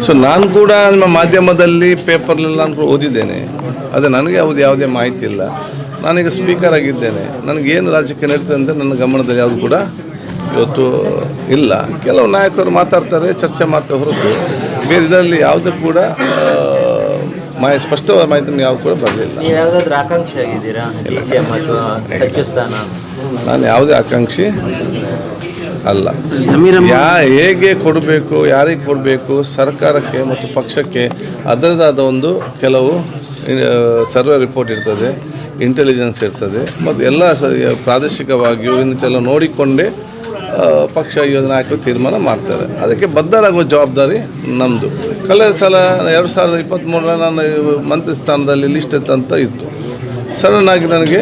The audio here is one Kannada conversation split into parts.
ಸೊ ನಾನು ಕೂಡ ನಿಮ್ಮ ಮಾಧ್ಯಮದಲ್ಲಿ ಪೇಪರ್ಲೆಲ್ಲ ನಾನು ಕೂಡ ಓದಿದ್ದೇನೆ. ಅದೇ ನನಗೆ ಯಾವುದೇ ಮಾಹಿತಿ ಇಲ್ಲ. ನಾನೀಗ ಸ್ಪೀಕರ್ ಆಗಿದ್ದೇನೆ. ನನಗೇನು ರಾಜಕೀಯ ನಡೀತದೆ ಅಂತ ನನ್ನ ಗಮನದಲ್ಲಿ ಯಾವುದು ಕೂಡ ಇವತ್ತು ಇಲ್ಲ. ಕೆಲವು ನಾಯಕರು ಮಾತಾಡ್ತಾರೆ, ಚರ್ಚೆ ಮಾಡ್ತಾರೆ ಹೊರತು ಬೇರೆ ಇದರಲ್ಲಿ ಯಾವುದೂ ಕೂಡ ಸ್ಪಷ್ಟವಾದ ಮಾಹಿತಿ ಯಾವುದು ಕೂಡ ಬರಲಿಲ್ಲ. ಯಾವುದಾದ್ರೂ ಆಕಾಂಕ್ಷಿ ಆಗಿದ್ದೀರಾ DCM ಅಥವಾ ಸಚಿವ ಸ್ಥಾನ? ನಾನು ಯಾವುದೇ ಆಕಾಂಕ್ಷಿ ಅಲ್ಲ. ಹೇಗೆ ಕೊಡಬೇಕು, ಯಾರಿಗೆ ಕೊಡಬೇಕು, ಸರ್ಕಾರಕ್ಕೆ ಮತ್ತು ಪಕ್ಷಕ್ಕೆ ಅದರದಾದ ಒಂದು ಕೆಲವು ಸರ್ವೆ ರಿಪೋರ್ಟ್ ಇರ್ತದೆ, ಇಂಟೆಲಿಜೆನ್ಸ್ ಇರ್ತದೆ ಮತ್ತು ಎಲ್ಲ ಪ್ರಾದೇಶಿಕವಾಗಿಯೂ ಇನ್ನೆಲ್ಲ ನೋಡಿಕೊಂಡೇ ಪಕ್ಷ ನಾಯಕರು ತೀರ್ಮಾನ ಮಾಡ್ತಾರೆ. ಅದಕ್ಕೆ ಬದ್ಧರಾಗುವ ಜವಾಬ್ದಾರಿ ನಮ್ಮದು. ಕಳೆದ ಸಲ 2023 ನಾನು ಮಂತ್ರಿ ಸ್ಥಾನದಲ್ಲಿ ಲಿಸ್ಟ್ ಅಂತ ಇತ್ತು. ಸಡನ್ನಾಗಿ ನನಗೆ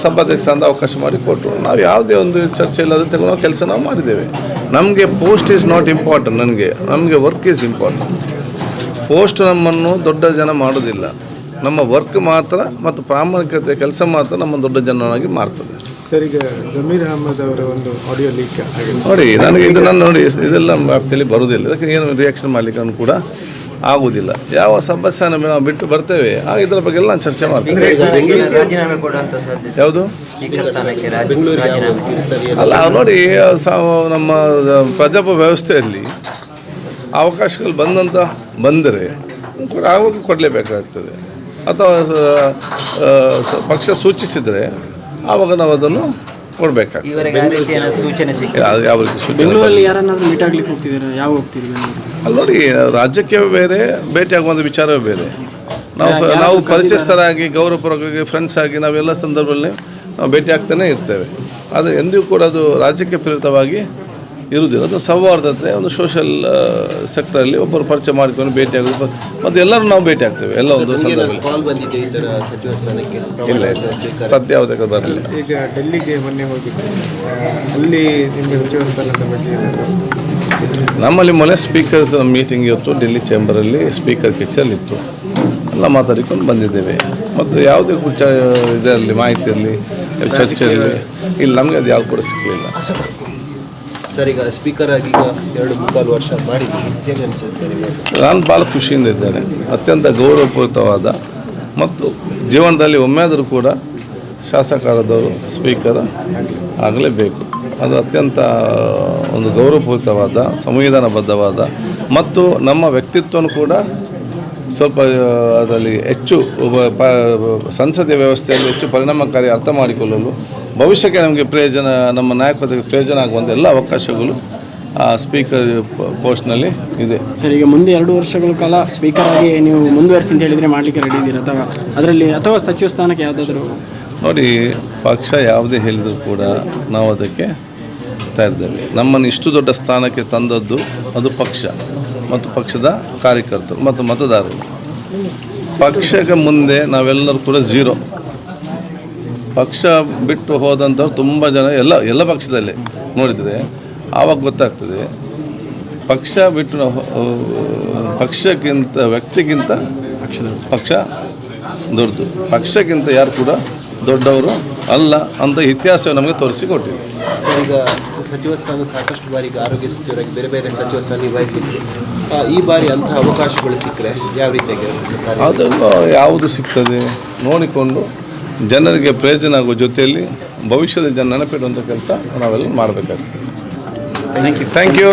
ಸಭಾಧ್ಯಕ್ಷ ಸ್ಥಾನದ ಅವಕಾಶ ಮಾಡಿ ಕೊಟ್ಟರು. ನಾವು ಯಾವುದೇ ಒಂದು ಚರ್ಚೆ ಇಲ್ಲದೆ ತಗೊಂಡು ಕೆಲಸ ನಾವು ಮಾಡಿದ್ದೇವೆ. ನಮಗೆ ಪೋಸ್ಟ್ ಈಸ್ ನಾಟ್ ಇಂಪಾರ್ಟೆಂಟ್. ನಮಗೆ ವರ್ಕ್ ಈಸ್ ಇಂಪಾರ್ಟೆಂಟ್. ಪೋಸ್ಟ್ ನಮ್ಮನ್ನು ದೊಡ್ಡ ಜನ ಮಾಡೋದಿಲ್ಲ. ನಮ್ಮ ವರ್ಕ್ ಮಾತ್ರ ಮತ್ತು ಪ್ರಾಮಾಣಿಕತೆ ಕೆಲಸ ಮಾತ್ರ ನಮ್ಮ ದೊಡ್ಡ ಜನನಾಗಿ ಮಾಡ್ತದೆ. ಸರ್, ಈಗ ಜಮೀರ್ ಅಹಮದ್ ಅವರ ಒಂದು ಆಡಿಯೋ ಲೀಕ್ ನೋಡಿ, ನನಗೆ ನೋಡಿ ಇದೆಲ್ಲ ವ್ಯಾಪ್ತಿಯಲ್ಲಿ ಬರುವುದಿಲ್ಲ. ಇದಕ್ಕೆ ಏನು ರಿಯಾಕ್ಷನ್ ಮಾಡಲಿಕ್ಕೆ ಕೂಡ ಆಗುವುದಿಲ್ಲ. ಯಾವ ಸಭಾಸ್ಥಾನ ನಾವು ಬಿಟ್ಟು ಬರ್ತೇವೆ ಆಗ ಇದರ ಬಗ್ಗೆ ಎಲ್ಲ ನಾನು ಚರ್ಚೆ ಮಾಡ್ತೇನೆ. ಯಾವುದು ಅಲ್ಲ ನೋಡಿ, ನಮ್ಮ ಪ್ರಜಾಪ್ರಭುತ್ವ ವ್ಯವಸ್ಥೆಯಲ್ಲಿ ಅವಕಾಶಗಳು ಬಂದರೆ ಕೂಡ ಆವಾಗ ಕೊಡಲೇಬೇಕಾಗ್ತದೆ. ಅಥವಾ ಪಕ್ಷ ಸೂಚಿಸಿದರೆ ಆವಾಗ ನಾವು ಅದನ್ನು ಕೊಡಬೇಕಾಗ್ತದೆ. ಯಾವ ರೀತಿ ಸೂಚನೆ ಅಲ್ಲಿ ನೋಡಿ, ರಾಜ್ಯಕ್ಕೆ ಬೇರೆ, ಭೇಟಿಯಾಗುವಂಥ ವಿಚಾರವೇ ಬೇರೆ. ನಾವು ಪರಿಚಯಸ್ಥರಾಗಿ ಗೌರವಪೂರ್ವಕವಾಗಿ ಫ್ರೆಂಡ್ಸ್ ಆಗಿ ನಾವೆಲ್ಲ ಸಂದರ್ಭದಲ್ಲಿ ನಾವು ಭೇಟಿ ಆಗ್ತಾನೆ ಇರ್ತೇವೆ. ಅದು ಎಂದಿಗೂ ಕೂಡ ಅದು ರಾಜ್ಯಕ್ಕೆ ಪ್ರೇರಿತವಾಗಿ ಇರುವುದಿಲ್ಲ. ಅದು ಸೌಹಾರ್ದತೆ, ಒಂದು ಸೋಷಲ್ ಸೆಕ್ಟರಲ್ಲಿ ಒಬ್ಬರು ಪರಿಚಯ ಮಾಡಿಕೊಂಡು ಭೇಟಿ ಆಗೋದು ಮತ್ತು ಎಲ್ಲರೂ ನಾವು ಭೇಟಿ ಆಗ್ತೇವೆ. ಎಲ್ಲ ಒಂದು ಸಂದರ್ಭದಲ್ಲಿ ಇಲ್ಲ, ಸದ್ಯ ಯಾವುದೇ ಬರಲಿಲ್ಲ. ಈಗ ಡೆಲ್ಲಿಗೆ ಮೊನ್ನೆ ಹೋಗಿದ್ದೆ, ಅಲ್ಲಿ ನಿಮಗೆ ಸಚಿವ ಸ್ಥಾನದ ಬಗ್ಗೆ ನಮ್ಮಲ್ಲಿ ಮೊನ್ನೆ ಸ್ಪೀಕರ್ಸ್ ಮೀಟಿಂಗ್ ಇವತ್ತು ಡೆಲ್ಲಿ ಚೇಂಬರಲ್ಲಿ ಸ್ಪೀಕರ್ ಕಿಚಲ್ಲಿತ್ತು. ಎಲ್ಲ ಮಾತಾಡಿಕೊಂಡು ಬಂದಿದ್ದೇವೆ. ಮತ್ತು ಯಾವುದೇ ಇದರಲ್ಲಿ ಮಾಹಿತಿ ಇರಲಿ, ಚರ್ಚೆಯಲ್ಲಿ ಇಲ್ಲಿ ನಮಗೆ ಅದು ಯಾವುದು ಕೂಡ ಸಿಕ್ಕಲಿಲ್ಲ. ಸರ್, ಈಗ ಸ್ಪೀಕರ್ ಆಗಿ ಈಗ 2.25 ವರ್ಷ ಮಾಡಿದ್ದೀನಿ, ಹೇಗೆ ಅನಿಸುತ್ತೆ ಸರ್? ನಾನು ಭಾಳ ಖುಷಿಯಿಂದ ಇದ್ದೇನೆ. ಅತ್ಯಂತ ಗೌರವಪೂರಿತವಾದ ಮತ್ತು ಜೀವನದಲ್ಲಿ ಒಮ್ಮೆಯಾದರೂ ಕೂಡ ಶಾಸಕರಾದವರು ಸ್ಪೀಕರ್ ಆಗಲೇಬೇಕು. ಅದು ಅತ್ಯಂತ ಒಂದು ಗೌರವಪೂರಿತವಾದ, ಸಂವಿಧಾನಬದ್ಧವಾದ ಮತ್ತು ನಮ್ಮ ವ್ಯಕ್ತಿತ್ವವನ್ನು ಕೂಡ ಸ್ವಲ್ಪ ಅದರಲ್ಲಿ ಹೆಚ್ಚು ಸಂಸದೀಯ ವ್ಯವಸ್ಥೆಯಲ್ಲಿ ಹೆಚ್ಚು ಪರಿಣಾಮಕಾರಿ ಅರ್ಥ ಮಾಡಿಕೊಳ್ಳಲು ಭವಿಷ್ಯಕ್ಕೆ ನಮಗೆ ಪ್ರಯೋಜನ, ನಮ್ಮ ನಾಯಕತ್ವಕ್ಕೆ ಪ್ರಯೋಜನ ಆಗುವಂಥ ಎಲ್ಲ ಅವಕಾಶಗಳು ಆ ಸ್ಪೀಕರ್ ಪೋಸ್ಟ್ನಲ್ಲಿ ಇದೆ. ಸರ್, ಈಗ ಮುಂದೆ 2 ವರ್ಷಗಳ ಕಾಲ ಸ್ಪೀಕರ್ ಆಗಿ ನೀವು ಮುಂದುವರಿಸಿ ಅಂತ ಹೇಳಿದರೆ ಮಾಡಲಿಕ್ಕೆ ರೆಡಿ ಇದ್ದೀರಾ ಅಥವಾ ಸಚಿವ ಸ್ಥಾನಕ್ಕೆ ಯಾವುದಾದ್ರೂ? ನೋಡಿ, ಪಕ್ಷ ಯಾವುದೇ ಹೇಳಿದರೂ ಕೂಡ ನಾವು ಅದಕ್ಕೆ ತಯಾರಿದ್ದೇವೆ. ನಮ್ಮನ್ನು ಇಷ್ಟು ದೊಡ್ಡ ಸ್ಥಾನಕ್ಕೆ ತಂದದ್ದು ಅದು ಪಕ್ಷ ಮತ್ತು ಪಕ್ಷದ ಕಾರ್ಯಕರ್ತರು ಮತ್ತು ಮತದಾರರು. ಪಕ್ಷಕ್ಕೆ ಮುಂದೆ ನಾವೆಲ್ಲರೂ ಕೂಡ ಝೀರೋ. ಪಕ್ಷ ಬಿಟ್ಟು ಹೋದಂಥವ್ರು ತುಂಬ ಜನ ಎಲ್ಲ ಪಕ್ಷದಲ್ಲೇ ನೋಡಿದರೆ ಆವಾಗ ಗೊತ್ತಾಗ್ತದೆ. ಪಕ್ಷ ಬಿಟ್ಟು ಪಕ್ಷಕ್ಕಿಂತ ವ್ಯಕ್ತಿಗಿಂತ ಪಕ್ಷ ದೊಡ್ಡದು, ಪಕ್ಷಕ್ಕಿಂತ ಯಾರು ಕೂಡ ದೊಡ್ಡವರು ಅಲ್ಲ ಅಂತ ಇತಿಹಾಸ ನಮಗೆ ತೋರಿಸಿಕೊಟ್ಟಿದೆ. ಸರ್, ಈಗ ಸಚಿವ ಸ್ಥಾನ ಸಾಕಷ್ಟು ಬಾರಿ ಆರೋಗ್ಯ ಸಚಿವರಾಗಿ ಬೇರೆ ಬೇರೆ ಸಚಿವ ಸ್ಥಾನ ನಿಭಾಯಿಸಿದ್ರು. ಈ ಬಾರಿ ಅಂಥ ಅವಕಾಶಗಳು ಸಿಕ್ಕರೆ ಯಾವ ರೀತಿಯಾಗಿರುತ್ತೆ? ಅದನ್ನು ಯಾವುದು ಸಿಗ್ತದೆ ನೋಡಿಕೊಂಡು ಜನರಿಗೆ ಪ್ರಯೋಜನ ಆಗುವ ಜೊತೆಯಲ್ಲಿ ಭವಿಷ್ಯದ ಜನ ನೆನಪಿಡುವಂಥ ಕೆಲಸ ನಾವೆಲ್ಲ ಮಾಡಬೇಕಾಗ್ತದೆ. Thank you.